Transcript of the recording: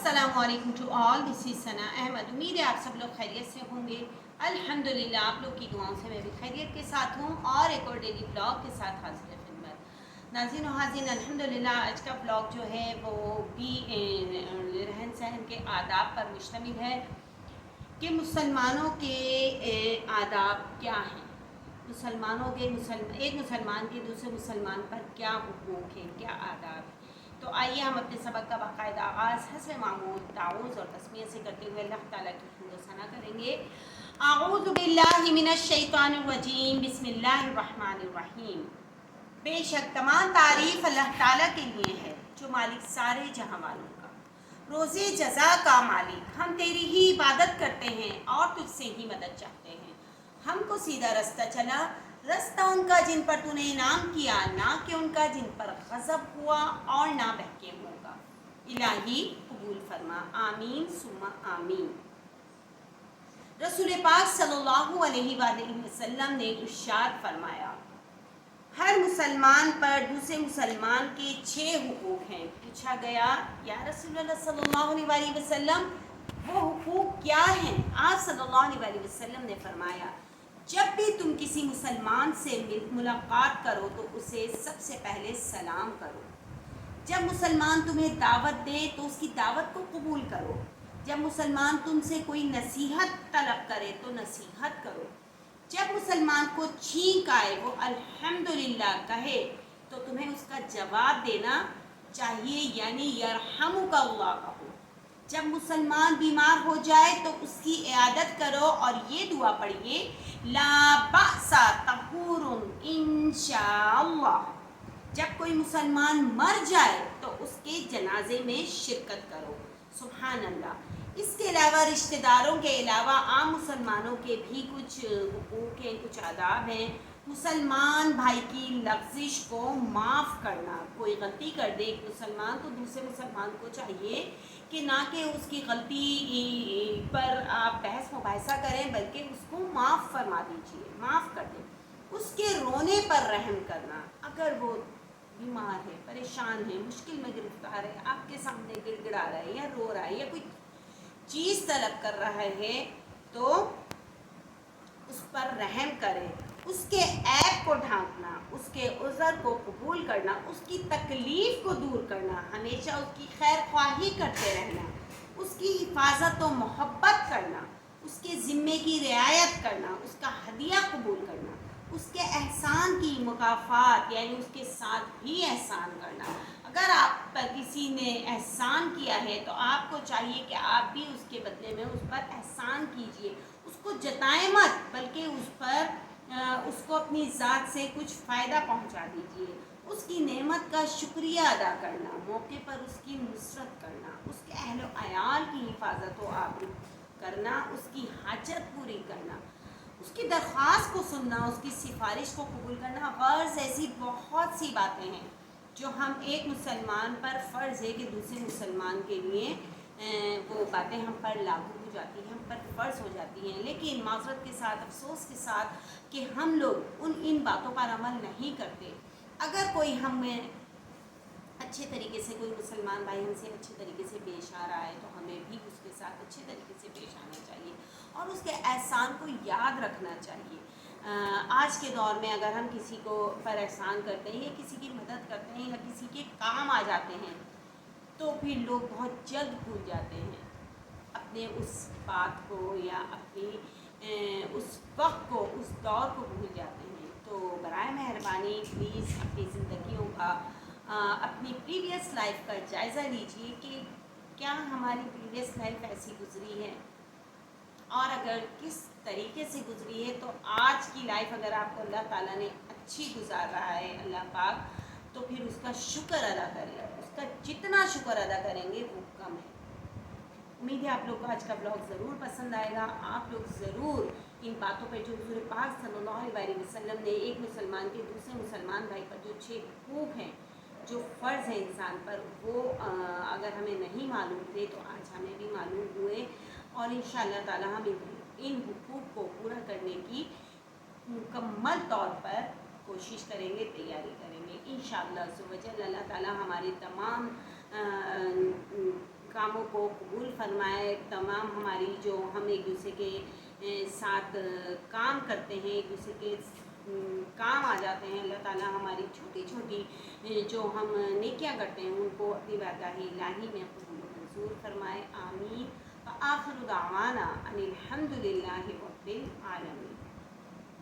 अस्सलाम वालेकुम to all, this is सना अहमद। उम्मीद है आप सब लोग खैरियत से होंगे। अल्हम्दुलिल्लाह आप लोग की दुआओं से मैं भी खैरियत के साथ हूँ और एक और डेली ब्लॉग के साथ हाजिर खिदमत। नाज़रीन व हाज़रीन, अल्हम्दुलिल्लाह आज का ब्लॉग जो है वो भी रहन सहन के आदाब पर मुश्तमिल है कि मुसलमानों के आदाब क्या हैं, मुसलमानों के एक मुसलमान के दूसरे मुसलमान पर क्या हुकूक है, क्या आदाब है। तो आइए हम अपने सबक का बाकायदा आगाज़ हस्ब मामूल ताऊज़ और तस्मीह से करते हुए अल्लाह ताला की हम्द व सना करेंगे। आऊज़ु बिल्लाहि मिनश शैतानिर रजीम, बिस्मिल्लाहिर रहमानिर रहीम। बेशक तमाम तारीफ़ अल्लाह ताला के लिए है जो मालिक सारे जहां वालों का, रोज़े जज़ा का मालिक। हम तेरी ही इबादत करते हैं और तुझसे ही मदद चाहते हैं। हमको सीधा रास्ता चला, रास्ता उनका जिन पर तूने इनाम किया, ना कि उनका जिन पर गज़ब हुआ और ना बहके होगा। इलाही कबूल फरमा, आमीन सुम्मा आमीन। रसूल पाक सल्लल्लाहु अलैहि वसल्लम ने इरशाद फरमाया, हर मुसलमान पर दूसरे मुसलमान के 6 हुकूक हैं। पूछा गया, या रसूलल्लाह सल्लल्लाहु अलैहि वसल्लम वो हुकूक क्या हैं? आप सल्लल्लाहु अलैहि वसल्लम ने फरमाया, जब भी तुम किसी मुसलमान से मुलाकात करो तो उसे सबसे पहले सलाम करो। जब मुसलमान तुम्हें दावत दे तो उसकी दावत को कबूल करो। जब मुसलमान तुमसे कोई नसीहत तलब करे तो नसीहत करो। जब मुसलमान को छींक आए वो अल्हम्दुलिल्लाह कहे तो तुम्हें उसका जवाब देना चाहिए, यानी यरहमुकल्लाह कहो। जब मुसलमान बीमार हो जाए तो उसकी इयादत करो और ये दुआ पढ़िए, ला बासा तहूरुन इंशाअल्लाह। जब कोई मुसलमान मर जाए तो उसके जनाजे में शिरकत करो। सुभान अल्लाह। इसके अलावा रिश्तेदारों के अलावा आम मुसलमानों के भी कुछ हुकूक हैं, कुछ आदाब हैं। मुसलमान भाई की लफ्ज़िश को माफ़ करना। कोई गलती कर दे एक मुसलमान तो दूसरे मुसलमान को चाहिए कि ना कि उसकी गलती पर आप बहस मुबाहिसा करें, बल्कि उसको माफ़ फरमा दीजिए, माफ़ कर दें। उसके रोने पर रहम करना। अगर वो बीमार है, परेशान है, मुश्किल में गिरफ्तार है, आपके सामने गिड़गिड़ा रहा है या रो रहा है या कोई चीज़ तलब कर रहा है तो उस पर रहम करें। उसके ऐब को ढांकना, उसके उज़र को कबूल करना, उसकी तकलीफ़ को दूर करना, हमेशा उसकी खैर ख्वाही करते रहना, उसकी हिफाजत और मोहब्बत करना, उसके ज़िम्मे की रियायत करना, उसका हदिया कबूल करना, उसके एहसान की मुकाफ़ात यानी उसके साथ भी एहसान करना। अगर आप पर किसी ने एहसान किया है तो आपको चाहिए कि आप भी उसके बदले में उस पर एहसान कीजिए। उसको जताएं मत, बल्कि उसको अपनी ज़ात से कुछ फ़ायदा पहुंचा दीजिए। उसकी नेमत का शुक्रिया अदा करना, मौके पर उसकी नुसरत करना, उसके अहल अयाल की हिफाजत व आबरू करना, उसकी हाजत पूरी करना, उसकी दरख्वास्त को सुनना, उसकी सिफारिश को कबूल करना। गर्ज़ ऐसी बहुत सी बातें हैं जो हम एक मुसलमान पर फ़र्ज़ है कि दूसरे मुसलमान के लिए वो बातें हम पर लागू हो जाती हैं, हम पर फ़र्ज़ हो जाती हैं। लेकिन माज़रत के साथ, अफसोस के साथ कि हम लोग इन बातों पर अमल नहीं करते। अगर कोई हमें अच्छे तरीके से, कोई मुसलमान भाई हमसे अच्छे तरीके से पेश आ रहा है तो हमें भी उसके साथ अच्छे तरीके से पेश आना चाहिए और उसके एहसान को याद रखना चाहिए। आज के दौर में अगर हम किसी को पर एहसान करते हैं या किसी की मदद करते हैं या किसी के काम आ जाते हैं तो फिर लोग बहुत जल्द भूल जाते हैं अपने उस बात को या अपनी उस वक्त को, उस दौर को भूल जाते हैं। तो बराए मेहरबानी प्लीज़ अपनी ज़िंदगियों का, अपनी प्रीवियस लाइफ का जायज़ा लीजिए कि क्या हमारी प्रीवियस लाइफ ऐसी गुजरी है, और अगर किस तरीके से गुजरी है तो आज की लाइफ अगर आपको अल्लाह ताला ने अच्छी गुजार रहा है अल्लाह पाक, तो फिर उसका शुक्र अदा करें। उसका जितना शुक्र अदा करेंगे वो कम है। उम्मीद है आप लोग को आज का ब्लॉग ज़रूर पसंद आएगा। आप लोग ज़रूर इन बातों पर जो हुज़ूर पाक सल्लल्लाहु अलैहि वसल्लम ने एक मुसलमान के दूसरे मुसलमान भाई पर जो 6 हुकूक हैं, जो फ़र्ज़ है इंसान पर, वो अगर हमें नहीं मालूम थे तो आज हमें भी मालूम हुए और इंशाअल्लाह ताला हम इन हुकूक को पूरा करने की मुकम्मल तौर पर कोशिश करेंगे, तैयारी करेंगे इंशाअल्लाह। अल्लाह ताला हमारे तमाम کاموں کو قبول فرمائے، تمام ہماری جو ہم ایک دوسرے کے ساتھ کام کرتے ہیں، ایک دوسرے کے کام آ جاتے ہیں، اللہ تعالیٰ ہماری چھوٹی چھوٹی جو ہم نیکیاں کرتے ہیں ان کو اپنی بارگاہ الہی میں قبول و منظور فرمائے، آمین۔ وآخر دعوانا ان الحمد للہ رب العالمین۔